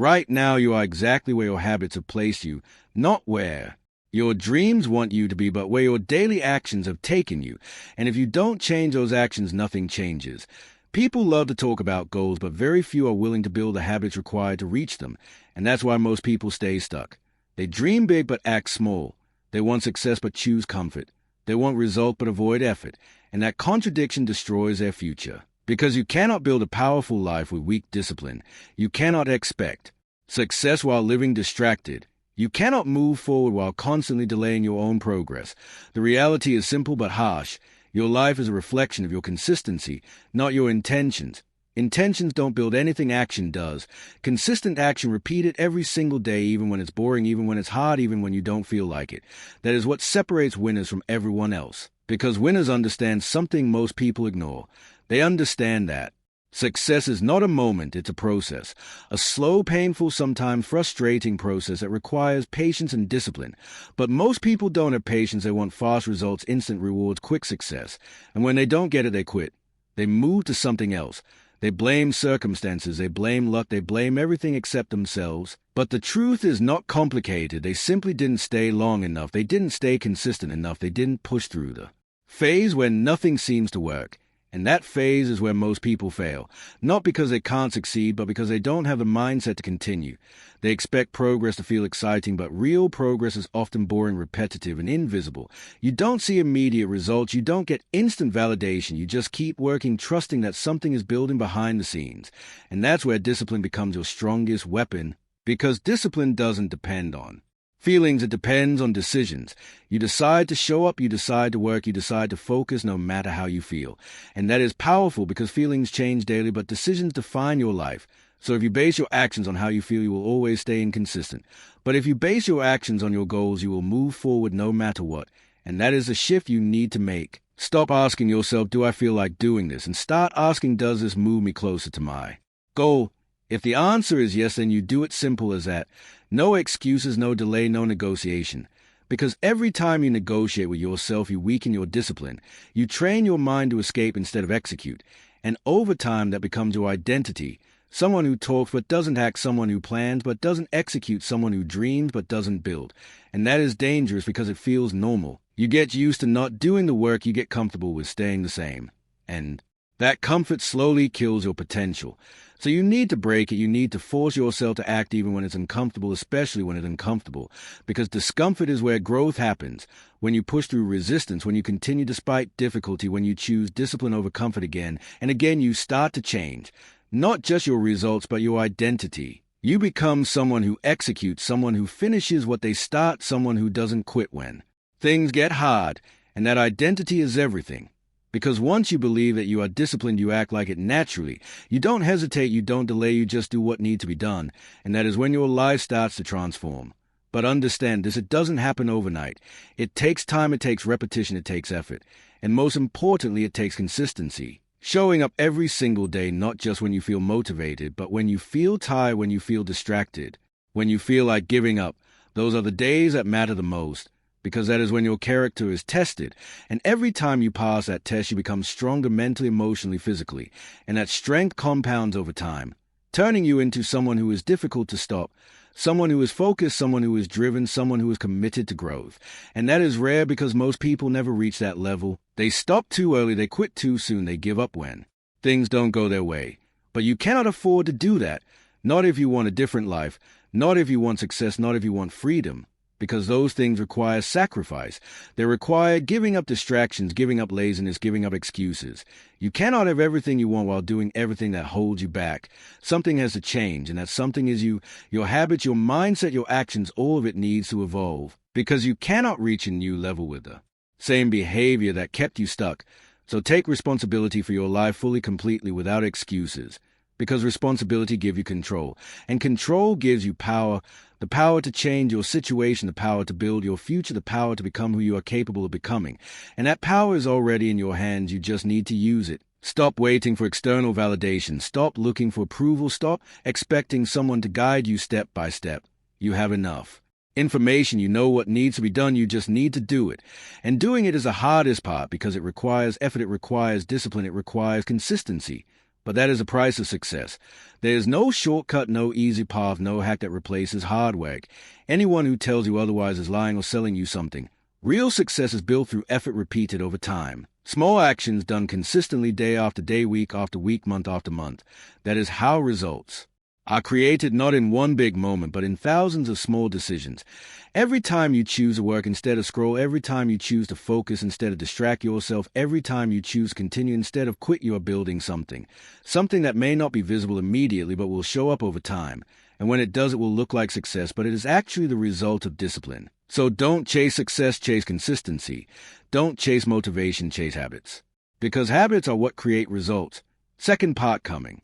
Right now, you are exactly where your habits have placed you, not where your dreams want you to be, but where your daily actions have taken you. And if you don't change those actions, nothing changes. People love to talk about goals, but very few are willing to build the habits required to reach them. And that's why most people stay stuck. They dream big but act small. They want success but choose comfort. They want result but avoid effort. And that contradiction destroys their future. Because you cannot build a powerful life with weak discipline. You cannot expect success while living distracted. You cannot move forward while constantly delaying your own progress. The reality is simple but harsh. Your life is a reflection of your consistency, not your intentions. Intentions don't build anything, action does. Consistent action repeated every single day, even when it's boring, even when it's hard, even when you don't feel like it. That is what separates winners from everyone else. Because winners understand something most people ignore. They understand that success is not a moment, it's a process. A slow, painful, sometimes frustrating process that requires patience and discipline. But most people don't have patience. They want fast results, instant rewards, quick success. And when they don't get it, they quit. They move to something else. They blame circumstances, they blame luck, they blame everything except themselves. But the truth is not complicated. They simply didn't stay long enough. They didn't stay consistent enough. They didn't push through the phase when nothing seems to work. And that phase is where most people fail, not because they can't succeed, but because they don't have the mindset to continue. They expect progress to feel exciting, but real progress is often boring, repetitive, and invisible. You don't see immediate results. You don't get instant validation. You just keep working, trusting that something is building behind the scenes. And that's where discipline becomes your strongest weapon, because discipline doesn't depend on feelings, it depends on decisions. You decide to show up, you decide to work, you decide to focus no matter how you feel. And that is powerful because feelings change daily, but decisions define your life. So if you base your actions on how you feel, you will always stay inconsistent. But if you base your actions on your goals, you will move forward no matter what. And that is a shift you need to make. Stop asking yourself, do I feel like doing this? And start asking, does this move me closer to my goal? If the answer is yes, then you do it. Simple as that. No excuses, no delay, no negotiation. Because every time you negotiate with yourself, you weaken your discipline. You train your mind to escape instead of execute. And over time, that becomes your identity. Someone who talks but doesn't act, someone who plans but doesn't execute, someone who dreams but doesn't build. And that is dangerous because it feels normal. You get used to not doing the work, you get comfortable with staying the same. And that comfort slowly kills your potential. So you need to break it. You need to force yourself to act even when it's uncomfortable, especially when it's uncomfortable. Because discomfort is where growth happens. When you push through resistance, when you continue despite difficulty, when you choose discipline over comfort again and again, you start to change. Not just your results, but your identity. You become someone who executes, someone who finishes what they start, someone who doesn't quit when things get hard. And that identity is everything. Because once you believe that you are disciplined, you act like it naturally. You don't hesitate, you don't delay, you just do what needs to be done. And that is when your life starts to transform. But understand this, it doesn't happen overnight. It takes time, it takes repetition, it takes effort. And most importantly, it takes consistency. Showing up every single day, not just when you feel motivated, but when you feel tired, when you feel distracted, when you feel like giving up. Those are the days that matter the most. Because that is when your character is tested. And every time you pass that test, you become stronger mentally, emotionally, physically. And that strength compounds over time, turning you into someone who is difficult to stop, someone who is focused, someone who is driven, someone who is committed to growth. And that is rare because most people never reach that level. They stop too early, they quit too soon, they give up when things don't go their way. But you cannot afford to do that. Not if you want a different life, not if you want success, not if you want freedom. Because those things require sacrifice. They require giving up distractions, giving up laziness, giving up excuses. You cannot have everything you want while doing everything that holds you back. Something has to change, and that something is you, your habits, your mindset, your actions. All of it needs to evolve. Because you cannot reach a new level with the same behavior that kept you stuck. So take responsibility for your life fully, completely, without excuses. Because responsibility gives you control, and control gives you power. The power to change your situation, the power to build your future, the power to become who you are capable of becoming. And that power is already in your hands. You just need to use it. Stop waiting for external validation. Stop looking for approval. Stop expecting someone to guide you step by step. You have enough information. You know what needs to be done. You just need to do it. And doing it is the hardest part because it requires effort. It requires discipline. It requires consistency. But that is the price of success. There is no shortcut, no easy path, no hack that replaces hard work. Anyone who tells you otherwise is lying or selling you something. Real success is built through effort repeated over time. Small actions done consistently day after day, week after week, month after month. That is how results are created, not in one big moment, but in thousands of small decisions. Every time you choose to work instead of scroll, every time you choose to focus instead of distract yourself, every time you choose to continue instead of quit, you are building something. Something that may not be visible immediately, but will show up over time. And when it does, it will look like success, but it is actually the result of discipline. So don't chase success, chase consistency. Don't chase motivation, chase habits. Because habits are what create results. Second part coming.